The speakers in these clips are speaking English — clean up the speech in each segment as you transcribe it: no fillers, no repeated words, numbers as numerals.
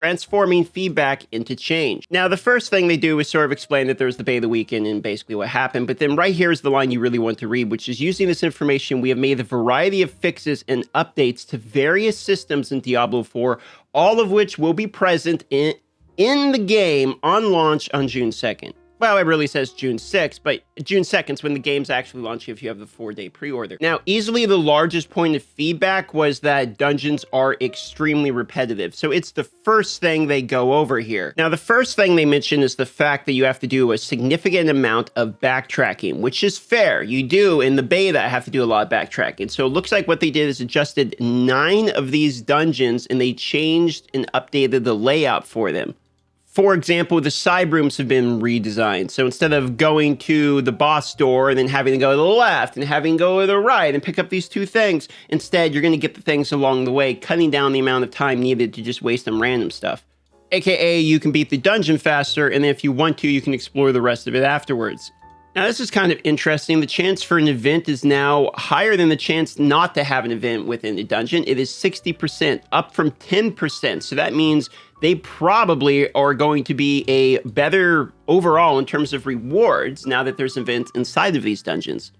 transforming feedback into change. Now, the first thing they do is sort of explain that there's the beta weekend and basically what happened, but then right here is the line you really want to read, which is using this information, we have made a variety of fixes and updates to various systems in Diablo 4, all of which will be present in the game on launch on June 2nd. Well, it really says June 6th, but June 2nd is when the game's actually launching if you have the 4-day pre-order. Now, easily the largest point of feedback was that dungeons are extremely repetitive. So it's the first thing they go over here. Now, the first thing they mention is the fact that you have to do a significant amount of backtracking, which is fair. You do, in the beta, have to do a lot of backtracking. So it looks like what they did is adjusted 9 of these dungeons, and they changed and updated the layout for them. For example, the side rooms have been redesigned. So instead of going to the boss door and then having to go to the left and having to go to the right and pick up these 2 things, instead you're going to get the things along the way, cutting down the amount of time needed to just waste on random stuff. AKA, you can beat the dungeon faster, and then if you want to, you can explore the rest of it afterwards. Now, this is kind of interesting. The chance for an event is now higher than the chance not to have an event within the dungeon. It is 60%, up from 10%. So that means they probably are going to be a better overall in terms of rewards now that there's events inside of these dungeons.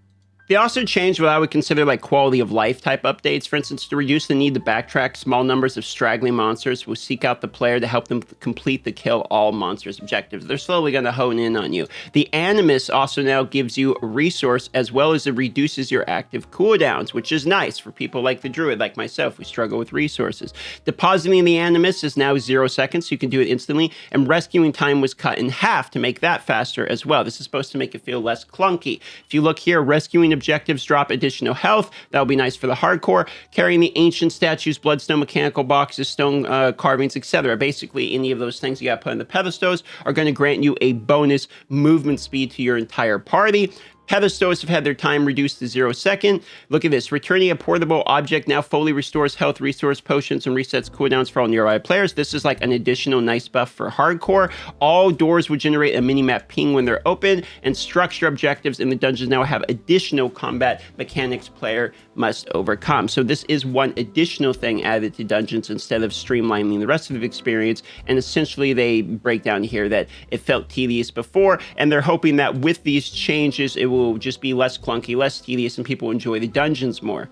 They also changed what I would consider like quality of life type updates. For instance, to reduce the need to backtrack, small numbers of straggling monsters will seek out the player to help them complete the kill all monsters objectives. They're slowly going to hone in on you. The Animus also now gives you a resource as well as it reduces your active cooldowns, which is nice for people like the Druid, like myself, who struggle with resources. Depositing the Animus is now 0 seconds, so you can do it instantly, and rescuing time was cut in half to make that faster as well. This is supposed to make it feel less clunky. If you look here, rescuing objectives drop additional health. That'll be nice for the hardcore. Carrying the ancient statues, bloodstone mechanical boxes, stone carvings, etc. Basically, any of those things you got to put on the pedestals are going to grant you a bonus movement speed to your entire party. Pedestals have had their time reduced to 0 seconds. Look at this. Returning a portable object now fully restores health, resource potions, and resets cooldowns for all nearby players. This is like an additional nice buff for hardcore. All doors will generate a minimap ping when they're open, and structure objectives in the dungeons now have additional combat mechanics player must overcome. So this is one additional thing added to dungeons instead of streamlining the rest of the experience. And essentially they break down here that it felt tedious before, and they're hoping that with these changes, it will just be less clunky, less tedious, and people enjoy the dungeons more.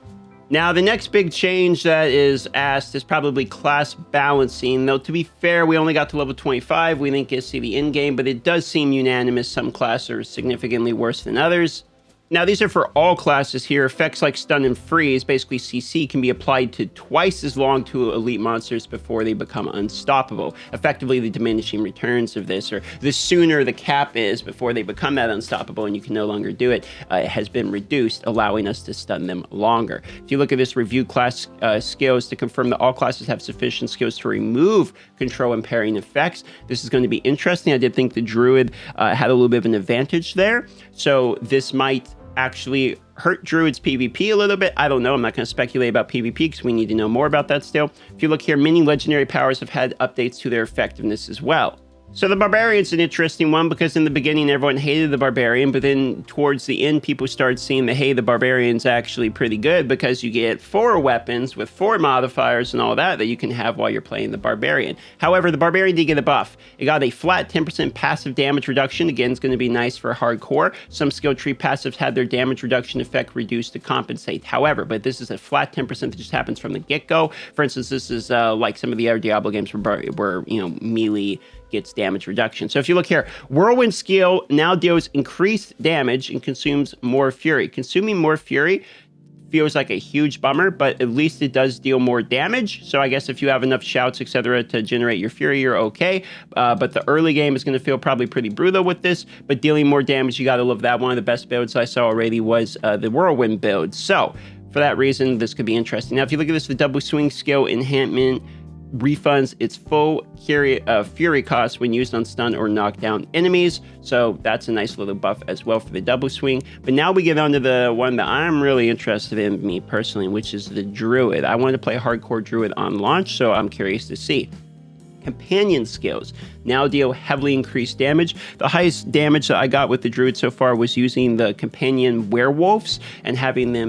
Now, the next big change that is asked is probably class balancing. Though, to be fair, we only got to level 25. We didn't get to see the end game, but it does seem unanimous. Some classes are significantly worse than others. Now, these are for all classes here. Effects like stun and freeze, basically CC, can be applied to twice as long to elite monsters before they become unstoppable. Effectively, the diminishing returns of this, or the sooner the cap is before they become that unstoppable and you can no longer do it, has been reduced, allowing us to stun them longer. If you look at this review class skills to confirm that all classes have sufficient skills to remove control impairing effects, this is going to be interesting. I did think the Druid had a little bit of an advantage there, so this might actually hurt Druid's PvP a little bit. I don't know. I'm not going to speculate about PvP because we need to know more about that still. If you look here, many legendary powers have had updates to their effectiveness as well. So the Barbarian's an interesting one because in the beginning, everyone hated the Barbarian, but then towards the end, people started seeing that, hey, the Barbarian's actually pretty good because you get 4 weapons with 4 modifiers and all that you can have while you're playing the Barbarian. However, the Barbarian did get a buff. It got a flat 10% passive damage reduction. Again, it's going to be nice for hardcore. Some skill tree passives had their damage reduction effect reduced to compensate. However, but this is a flat 10% that just happens from the get-go. For instance, this is like some of the other Diablo games where melee gets damage reduction. So if you look here, Whirlwind skill now deals increased damage and consumes more fury. Consuming more fury feels like a huge bummer, but at least it does deal more damage. So I guess if you have enough shouts, etc., to generate your fury, you're okay. But the early game is going to feel probably pretty brutal with this, but dealing more damage, you got to love that. One of the best builds I saw already was the Whirlwind build. So for that reason, this could be interesting. Now, if you look at this, the double swing skill enhancement refunds its full fury cost when used on stun or knockdown enemies. So that's a nice little buff as well for the double swing. But now we get on to the one that I'm really interested in, me personally, which is the Druid. I want to play hardcore Druid on launch, so I'm curious to see. companion skills now deal heavily increased damage. The highest damage that I got with the druid so far was using the companion werewolves and having them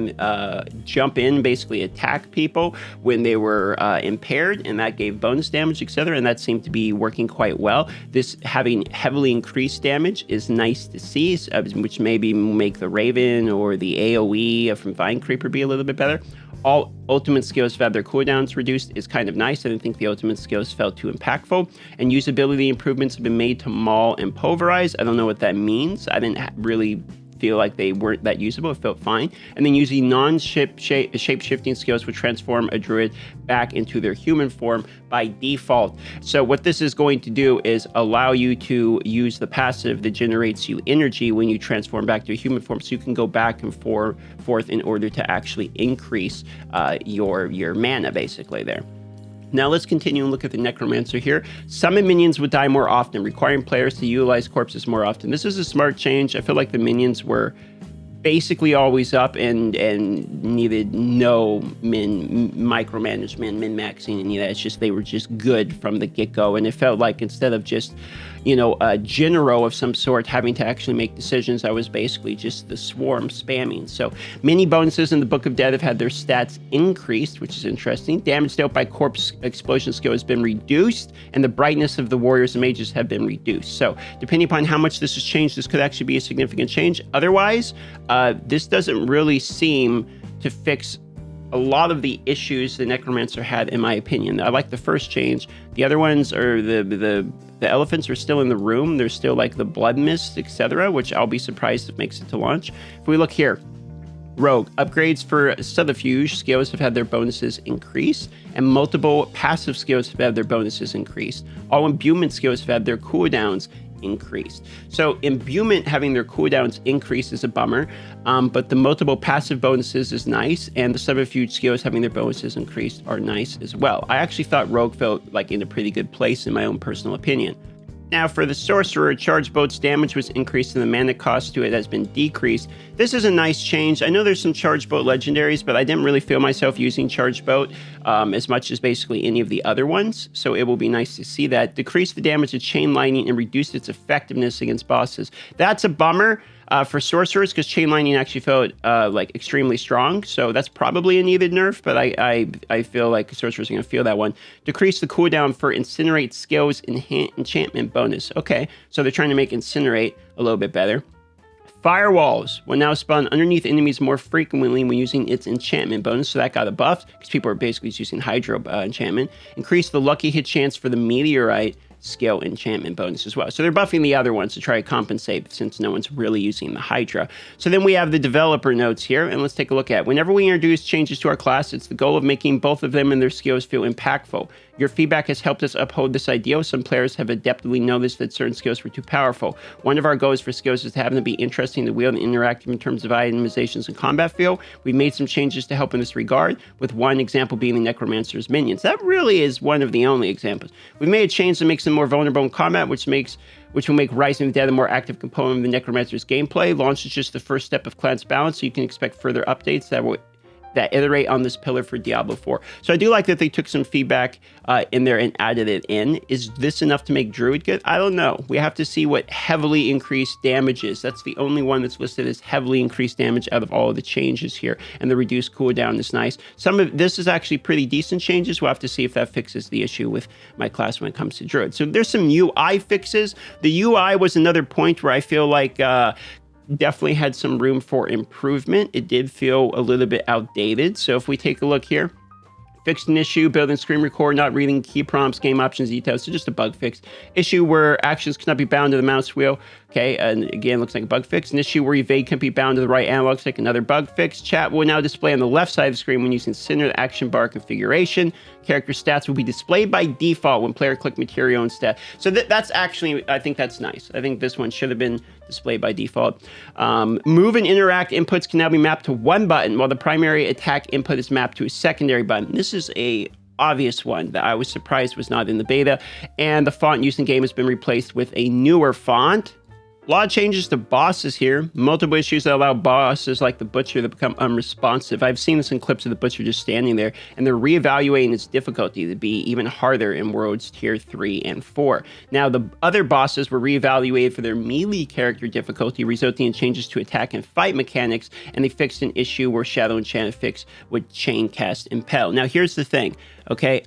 jump in, basically attack people when they were impaired, and that gave bonus damage, etc. And that seemed to be working quite well. This having heavily increased damage is nice to see, which maybe make the Raven or the AoE from Vine Creeper be a little bit better. All ultimate skills have had their cooldowns reduced is kind of nice. I didn't think the ultimate skills felt too impactful. And usability improvements have been made to maul and pulverize. I don't know what that means. I didn't really feel like they weren't that usable. It felt fine. And then using shape-shifting skills would transform a druid back into their human form by default. So what this is going to do is allow you to use the passive that generates you energy when you transform back to a human form, so you can go back and forth in order to actually increase your mana, basically, there. Now let's continue and look at the Necromancer here. Summon minions would die more often, requiring players to utilize corpses more often. This is a smart change. I feel like the minions were basically always up and needed no micromanagement, min-maxing, any of that. It's just they were just good from the get-go, and it felt like instead of just, you know, a general of some sort having to actually make decisions, I was basically just the swarm spamming. So many bonuses in the Book of Dead have had their stats increased, which is interesting. Damage dealt by corpse explosion skill has been reduced, and the brightness of the warriors and mages have been reduced. So depending upon how much this has changed, this could actually be a significant change. Otherwise, this doesn't really seem to fix a lot of the issues the Necromancer had, in my opinion. I like the first change. The other ones are the elephants are still in the room. There's still like the blood mist, etc., which I'll be surprised if it makes it to launch. If we look here, Rogue upgrades for subterfuge skills have had their bonuses increase, and multiple passive skills have had their bonuses increased. All imbuement skills have had their cooldowns increased. So imbuement having their cooldowns increase is a bummer, but the multiple passive bonuses is nice, and the subterfuge skills having their bonuses increased are nice as well. I actually thought Rogue felt like in a pretty good place in my own personal opinion. Now for the Sorcerer, Charge Boat's damage was increased and the mana cost to it has been decreased. This is a nice change. I know there's some Charge Boat legendaries, but I didn't really feel myself using Charge Boat as much as basically any of the other ones, so it will be nice to see that. Decrease the damage of Chain Lightning and reduce its effectiveness against bosses. That's a bummer for Sorcerers, because Chain Lightning actually felt like extremely strong, so that's probably a needed nerf, but I feel like Sorcerers are going to feel that one. Decrease the cooldown for Incinerate skills enchantment bonus. Okay, so they're trying to make Incinerate a little bit better. Firewalls will now spawn underneath enemies more frequently when using its enchantment bonus, so that got a buff, because people are basically using Hydro enchantment. Increase the lucky hit chance for the Meteorite skill enchantment bonus as well. So they're buffing the other ones to try to compensate, since no one's really using the Hydra. So then we have the developer notes here, and let's take a look at it. Whenever we introduce changes to our class, it's the goal of making both of them and their skills feel impactful. Your feedback has helped us uphold this ideal. Some players have adeptly noticed that certain skills were too powerful. One of our goals for skills is to have them be interesting to wield and interactive in terms of itemizations and combat feel. We've made some changes to help in this regard, with one example being the Necromancer's minions. That really is one of the only examples. We've made a change that makes them more vulnerable in combat, which will make Rising of the Dead a more active component of the Necromancer's gameplay. Launch is just the first step of Clans Balance, so you can expect further updates that iterate on this pillar for Diablo 4. So I do like that they took some feedback in there and added it in. Is this enough to make Druid good? I don't know. We have to see what heavily increased damage is. That's the only one that's listed as heavily increased damage out of all of the changes here. And the reduced cooldown is nice. Some of this is actually pretty decent changes. We'll have to see if that fixes the issue with my class when it comes to Druid. So there's some UI fixes. The UI was another point where I feel like definitely had some room for improvement. It did feel a little bit outdated. So if we take a look here, fixed an issue, building screen record, not reading key prompts, game options, details. So just a bug fix. Issue where actions cannot be bound to the mouse wheel. Okay, and again, looks like a bug fix. An issue where evade can't be bound to the right analog stick. Another bug fix. Chat will now display on the left side of the screen when using center action bar configuration. Character stats will be displayed by default when player click material instead. So that's actually, I think that's nice. I think this one should have been displayed by default. Move and interact inputs can now be mapped to one button, while the primary attack input is mapped to a secondary button. This is a obvious one that I was surprised was not in the beta. And the font used in game has been replaced with a newer font. A lot of changes to bosses here. Multiple issues that allow bosses like the Butcher to become unresponsive. I've seen this in clips of the Butcher just standing there, and they're reevaluating its difficulty to be even harder in worlds tier 3 and 4. Now, the other bosses were reevaluated for their melee character difficulty, resulting in changes to attack and fight mechanics, and they fixed an issue where Shadow Enchant Fix would chain cast Impel. Now, here's the thing, okay?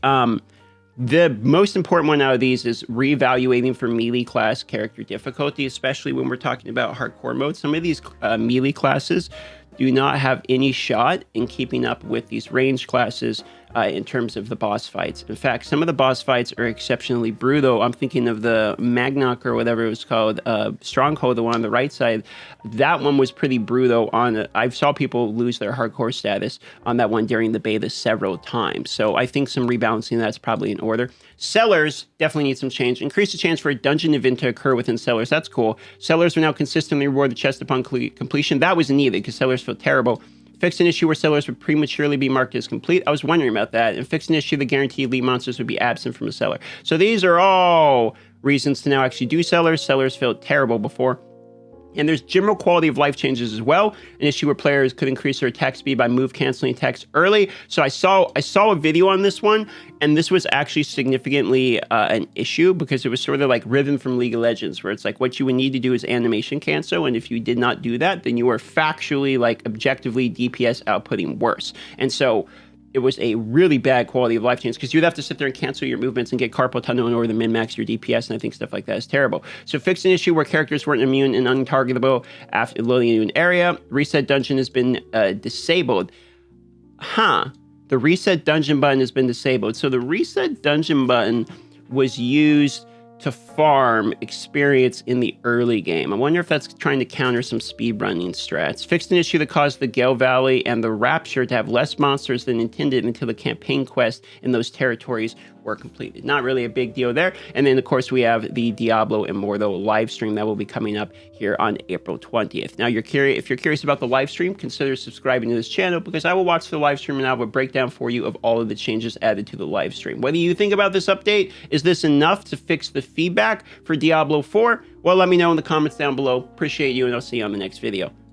The most important one out of these is reevaluating for melee class character difficulty, especially when we're talking about hardcore mode. Some of these melee classes do not have any shot in keeping up with these range classes in terms of the boss fights. In fact, some of the boss fights are exceptionally brutal. I'm thinking of the Magnok or whatever it was called, Stronghold, the one on the right side. That one was pretty brutal. I saw people lose their hardcore status on that one during the beta several times. So I think some rebalancing that's probably in order. Sellers definitely need some change. Increase the chance for a dungeon event to occur within sellers. That's cool. Sellers will now consistently reward the chest upon completion. That was needed because sellers feel terrible. Fix an issue where sellers would prematurely be marked as complete. I was wondering about that. And fix an issue the guaranteed elite monsters would be absent from a seller. So these are all reasons to now actually do sellers. Sellers felt terrible before. And there's general quality of life changes as well. An issue where players could increase their attack speed by move canceling attacks early. So I saw a video on this one, and this was actually significantly an issue because it was sort of like Riven from League of Legends, where it's like what you would need to do is animation cancel, and if you did not do that, then you are factually, like objectively DPS outputting worse. And so it was a really bad quality of life change because you'd have to sit there and cancel your movements and get carpal tunnel in order to min-max your DPS, and I think stuff like that is terrible. So fix an issue where characters weren't immune and untargetable after loading into an area. Reset dungeon has been disabled. The reset dungeon button has been disabled. So the reset dungeon button was used to farm experience in the early game. I wonder if that's trying to counter some speedrunning strats. Fixed an issue that caused the Gale Valley and the Rapture to have less monsters than intended until the campaign quest in those territories were completed. Not really a big deal there. And then, of course, we have the Diablo Immortal live stream that will be coming up here on April 20th. Now, if you're curious about the live stream, consider subscribing to this channel because I will watch the live stream and I have a breakdown for you of all of the changes added to the live stream. What do you think about this update? Is this enough to fix the feedback for Diablo 4? Well, let me know in the comments down below. Appreciate you, and I'll see you on the next video.